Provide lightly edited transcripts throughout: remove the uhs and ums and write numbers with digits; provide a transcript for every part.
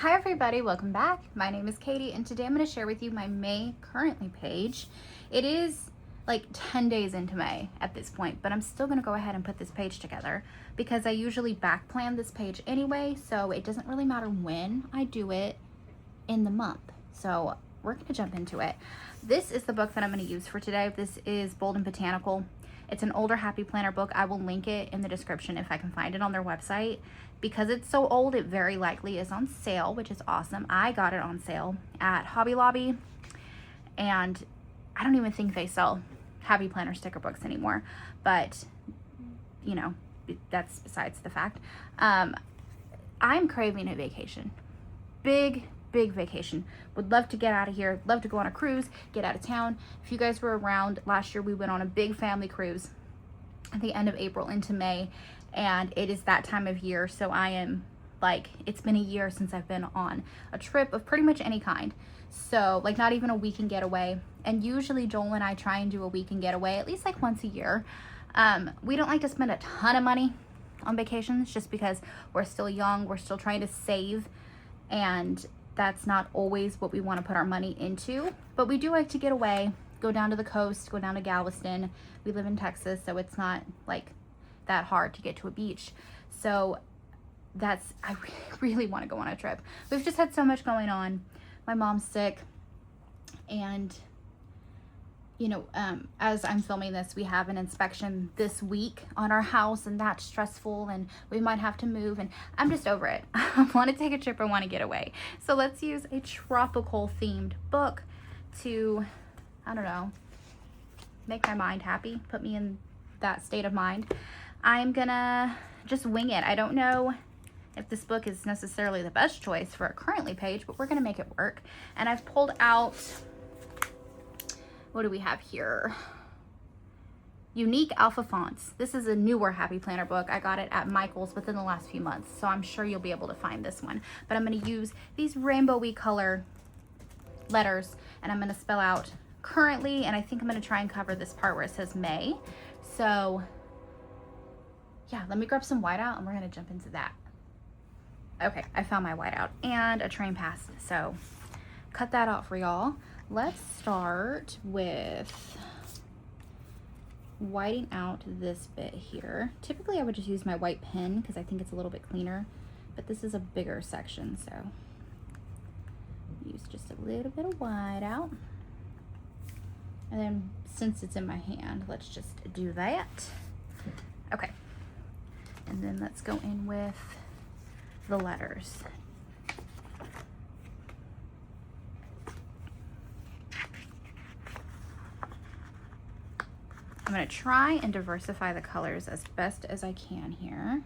Hi everybody, welcome back. My name is Katie and today I'm going to share with you my May currently page. It is like 10 days into May at this point, but I'm still going to go ahead and put this page together because I usually back plan this page anyway, so it doesn't really matter when I do it in the month. So we're going to jump into it. This is the book that I'm going to use for today. This is Bold and Botanical. It's an older Happy Planner book. I will link it in the description if I can find it on their website. Because it's so old, it very likely is on sale, which is awesome. I got it on sale at Hobby Lobby, and I don't even think they sell Happy Planner sticker books anymore, but you know, that's besides the fact. I'm craving a vacation. Big vacation. Would love to get out of here, love to go on a cruise, get out of town. If you guys were around last year, we went on a big family cruise at the end of April into May, and it is that time of year, so I am like, it's been a year since I've been on a trip of pretty much any kind. So like not even a weekend getaway, and usually Joel and I try and do a weekend getaway at least like once a year. We don't like to spend a ton of money on vacations just because we're still young, we're still trying to save, and that's not always what we want to put our money into. But we do like to get away, go down to the coast, go down to Galveston. We live in Texas, so it's not like that hard to get to a beach. So that's, I really want to go on a trip. We've just had so much going on. My mom's sick, and you know, as I'm filming this, we have an inspection this week on our house, and that's stressful, and we might have to move, and I'm just over it. I want to take a trip, I want to get away. So let's use a tropical themed book to, I don't know, make my mind happy, put me in that state of mind. I'm gonna just wing it. I don't know if this book is necessarily the best choice for a currently page, but we're gonna make it work. And I've pulled out, what do we have here? Unique Alpha Fonts. This is a newer Happy Planner book. I got it at Michael's within the last few months, so I'm sure you'll be able to find this one. But I'm gonna use these rainbowy color letters, and I'm gonna spell out currently, and I think I'm gonna try and cover this part where it says May. So yeah, let me grab some whiteout and we're gonna jump into that. Okay, I found my whiteout and a train pass, so cut that out for y'all. Let's start with whiting out this bit here. Typically I would just use my white pen because I think it's a little bit cleaner, but this is a bigger section, so use just a little bit of whiteout. And then since it's in my hand, let's just do that. Okay. And then let's go in with the letters. I'm going to try and diversify the colors as best as I can here.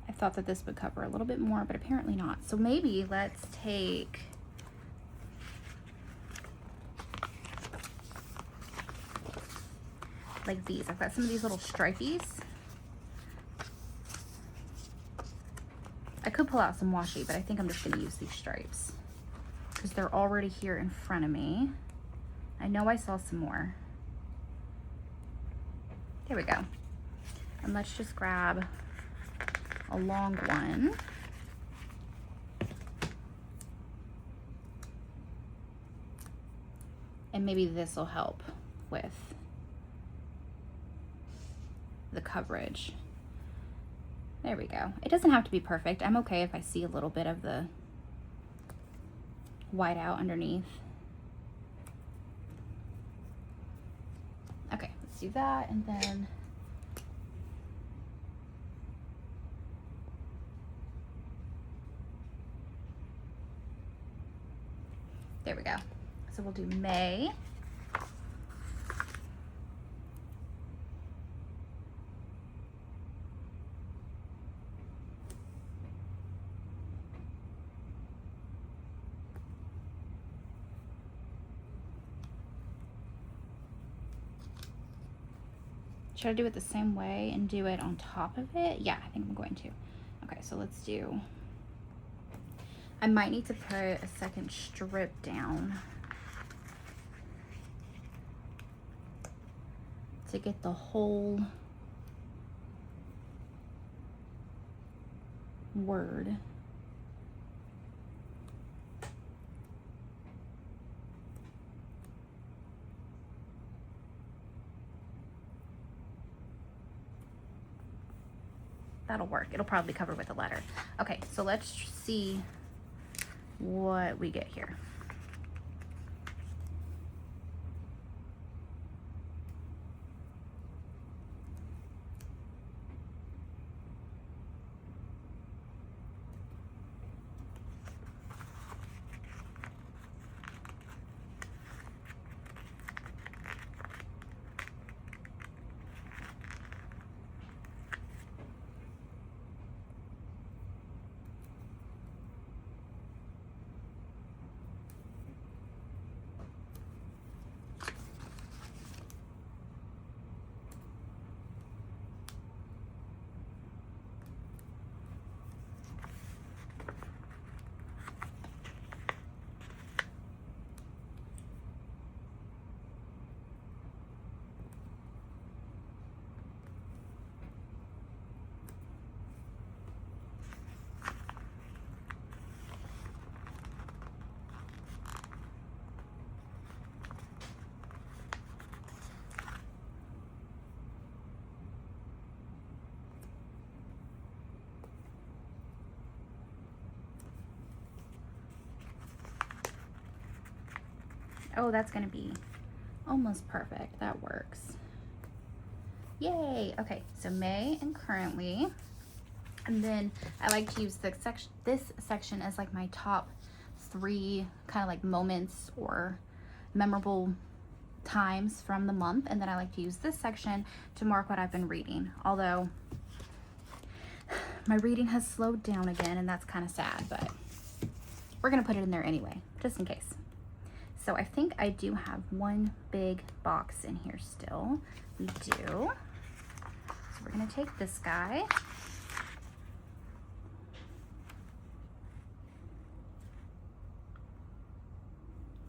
I thought that this would cover a little bit more, but apparently not. So maybe let's take like these. I've got some of these little stripies. I could pull out some washi, but I think I'm just gonna use these stripes because they're already here in front of me. I know I saw some more. There we go. And let's just grab a long one. And maybe this will help with the coverage. There we go. It doesn't have to be perfect. I'm okay if I see a little bit of the white out underneath. Okay, let's do that, and then there we go. So we'll do May. Should I do it the same way and do it on top of it? Yeah, I think I'm going to. Okay, so let's do, I might need to put a second strip down to get the whole word. That'll work. It'll probably be covered with a letter. Okay, so let's see what we get here. Oh, that's gonna be almost perfect. That works. Yay. Okay, so May and currently. And then I like to use this section as like my top 3 kind of like moments or memorable times from the month. And then I like to use this section to mark what I've been reading. Although my reading has slowed down again, and that's kind of sad, but we're gonna put it in there anyway, just in case. So I think I do have one big box in here still. We do. So we're gonna take this guy.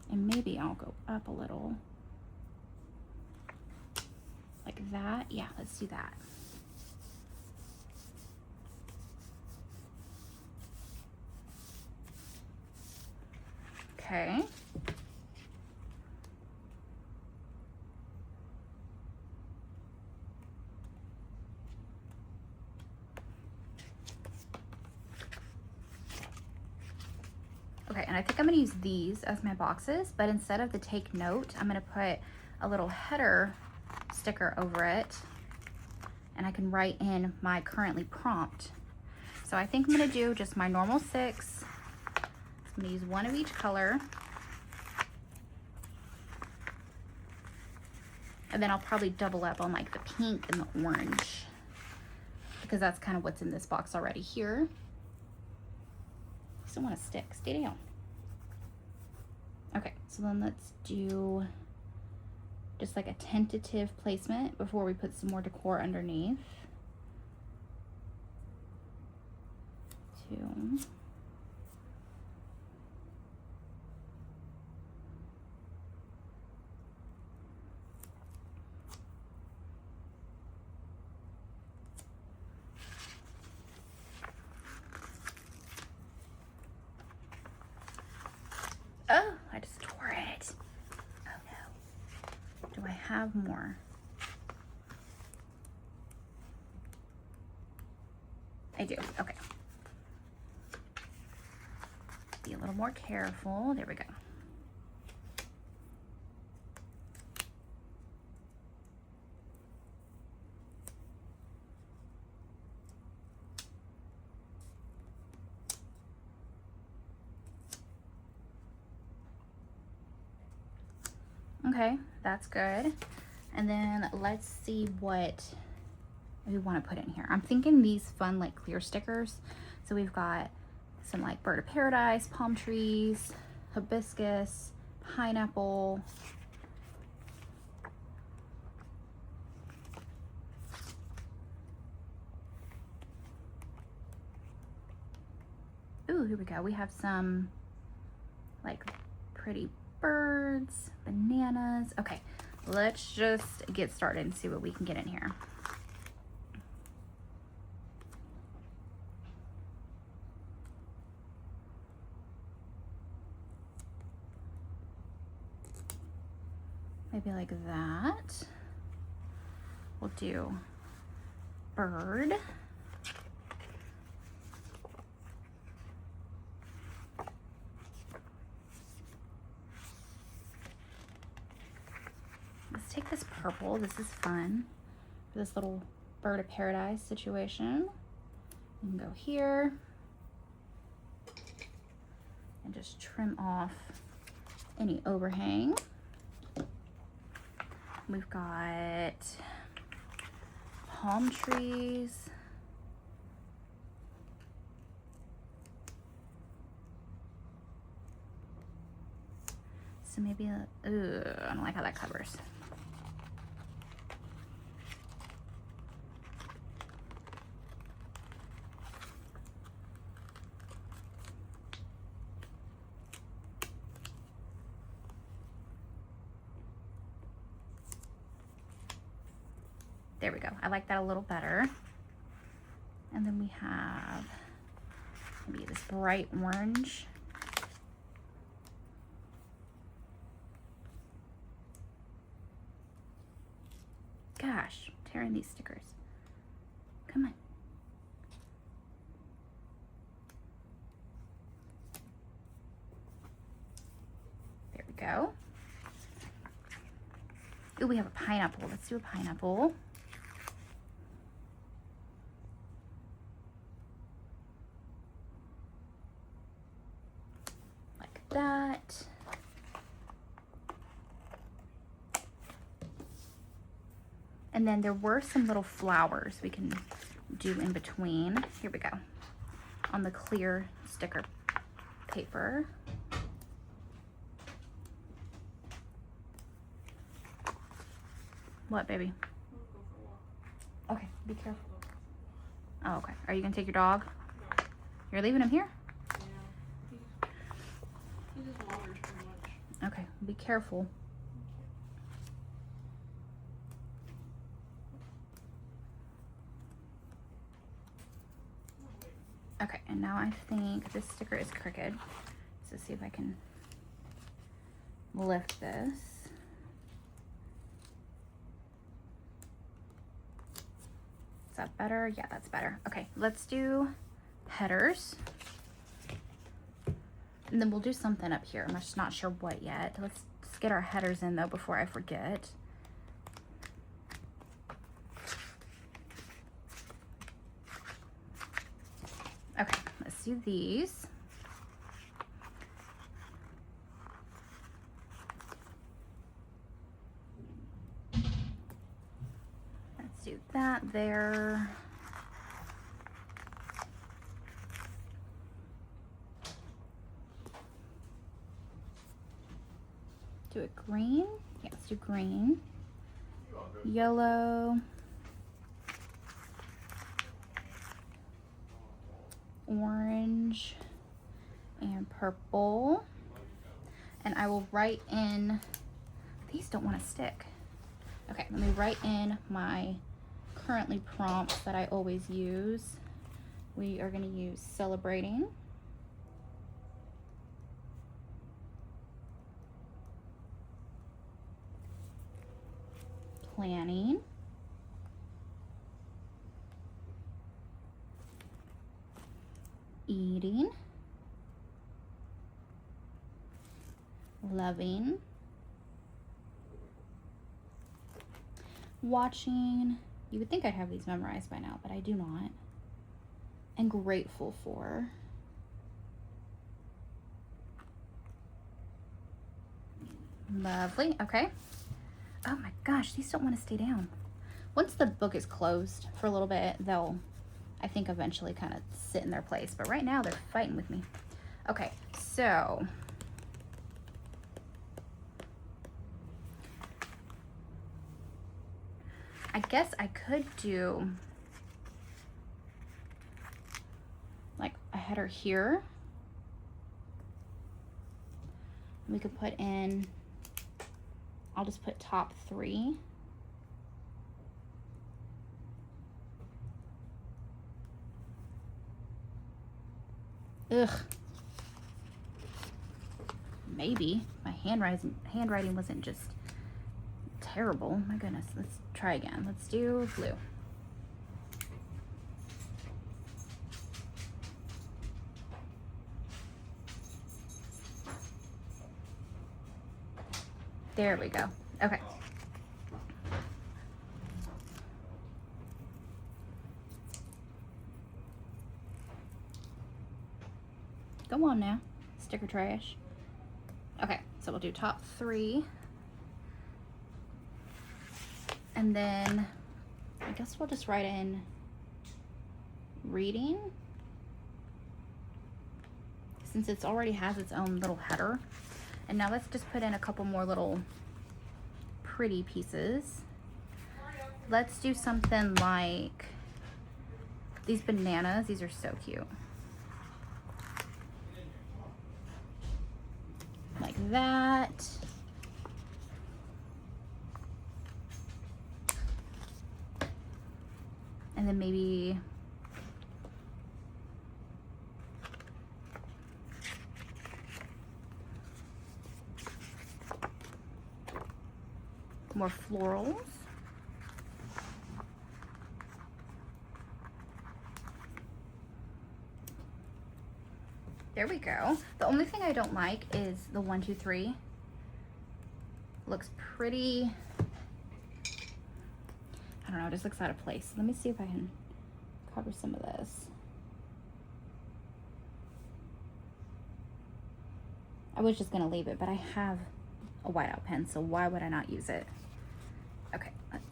And maybe I'll go up a little. Like that. Yeah, let's do that. Okay. Okay, and I think I'm gonna use these as my boxes, but instead of the take note, I'm gonna put a little header sticker over it, and I can write in my currently prompt. So I think I'm gonna do just my normal 6. I'm gonna use one of each color. And then I'll probably double up on like the pink and the orange, because that's kind of what's in this box already here. I still want to stick. Stay down. Okay, so then let's do just like a tentative placement before we put some more decor underneath. 2. Oh, I just tore it. Oh no. Do I have more? I do. Okay. Be a little more careful. There we go. Okay, that's good. And then let's see what we want to put in here. I'm thinking these fun like clear stickers. So we've got some like bird of paradise, palm trees, hibiscus, pineapple. Oh, here we go. We have some like pretty birds, bananas. Okay, let's just get started and see what we can get in here. Maybe like that. We'll do bird. Let's take this purple. This is fun for this little bird of paradise situation. You can go here and just trim off any overhang. We've got palm trees. So maybe, I don't like how that covers. There we go. I like that a little better. And then we have maybe this bright orange. Gosh, tearing these stickers. Come on. There we go. Ooh, we have a pineapple. Let's do a pineapple. That. And then there were some little flowers we can do in between. Here we go. On the clear sticker paper. What, baby? Okay, be careful. Oh, okay. Are you gonna take your dog? No. You're leaving him here? Yeah. He just wanders too much. Okay, be careful. Okay, and now I think this sticker is crooked. So see if I can lift this. Is that better? Yeah, that's better. Okay, let's do headers. And then we'll do something up here. I'm just not sure what yet. Let's get our headers in though before I forget. Okay, let's do these. Let's do that there. Do it green. Yeah, let's do green. Yellow. Orange and purple. And I will write in, these don't want to stick. Okay, let me write in my currently prompts that I always use. We are going to use celebrating, planning, eating, loving, watching. You would think I'd have these memorized by now, but I do not. And grateful for. Lovely. Okay. Oh my gosh, these don't want to stay down. Once the book is closed for a little bit, they'll, I think, eventually kind of sit in their place. But right now, they're fighting with me. Okay, so I guess I could do like a header here we could put in, I'll just put top 3. Ugh. Maybe my handwriting wasn't just terrible. My goodness, let's try again. Let's do blue. There we go. Okay. Go on now, sticker trash. Okay, so we'll do top 3. And then I guess we'll just write in reading, since it's already has its own little header. And now let's just put in a couple more little pretty pieces. Let's do something like these bananas. These are so cute. Like that. And then maybe more florals. There we go. The only thing I don't like is the 1, 2, 3. Looks pretty, I don't know, it just looks out of place. Let me see if I can cover some of this. I was just gonna leave it, but I have a whiteout pen, so why would I not use it? Okay, let's.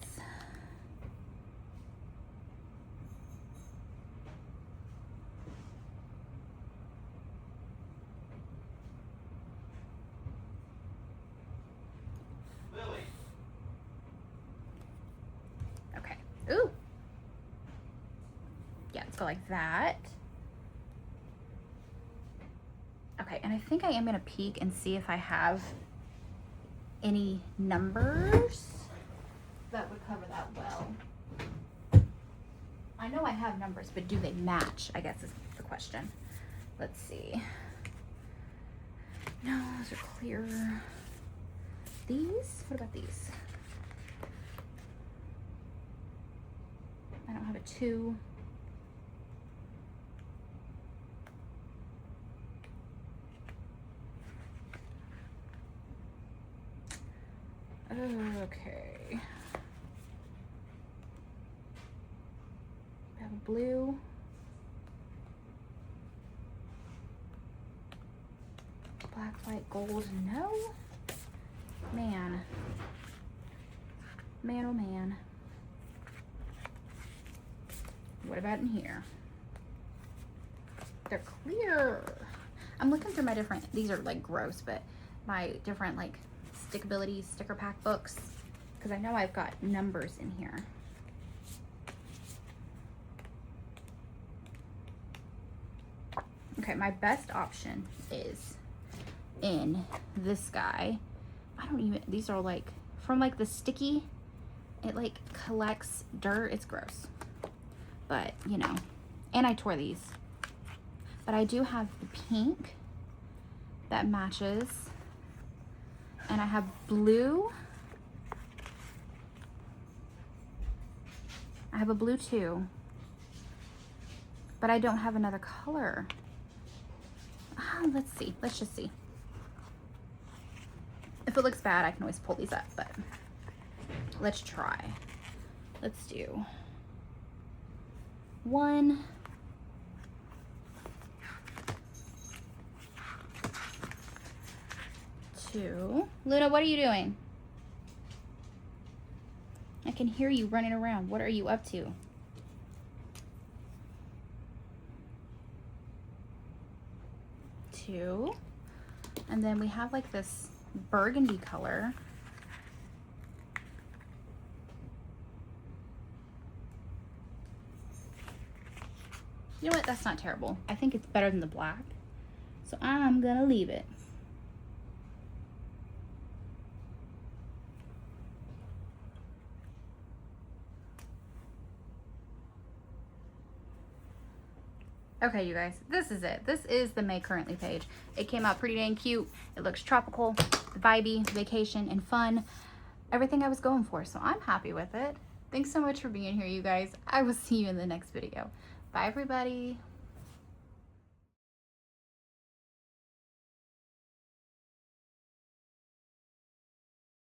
Lily. Okay, ooh. Yeah, let's go like that. Okay, and I think I am gonna peek and see if I have any numbers that would cover that well. I know I have numbers, but do they match, I guess is the question. Let's see. No, those are clear. These, what about these? I don't have a 2. Okay. We have a blue. Black, white, gold, no. Man. Man, oh man. What about in here? They're clear. I'm looking through my different, these are like gross, but my different like Stickability sticker pack books, because I know I've got numbers in here. Okay, my best option is in this guy. I don't even, these are like, from like the sticky, it like collects dirt. It's gross. But, you know, and I tore these. But I do have the pink that matches. And I have blue. I have a blue too. But I don't have another color. Let's see. Let's just see. If it looks bad, I can always pull these up, but let's try. Let's do 1. Luna, what are you doing? I can hear you running around. What are you up to? 2. And then we have like this burgundy color. You know what? That's not terrible. I think it's better than the black. So I'm gonna leave it. Okay, you guys, this is it. This is the May currently page. It came out pretty dang cute. It looks tropical, vibey, vacation, and fun. Everything I was going for, so I'm happy with it. Thanks so much for being here, you guys. I will see you in the next video. Bye, everybody.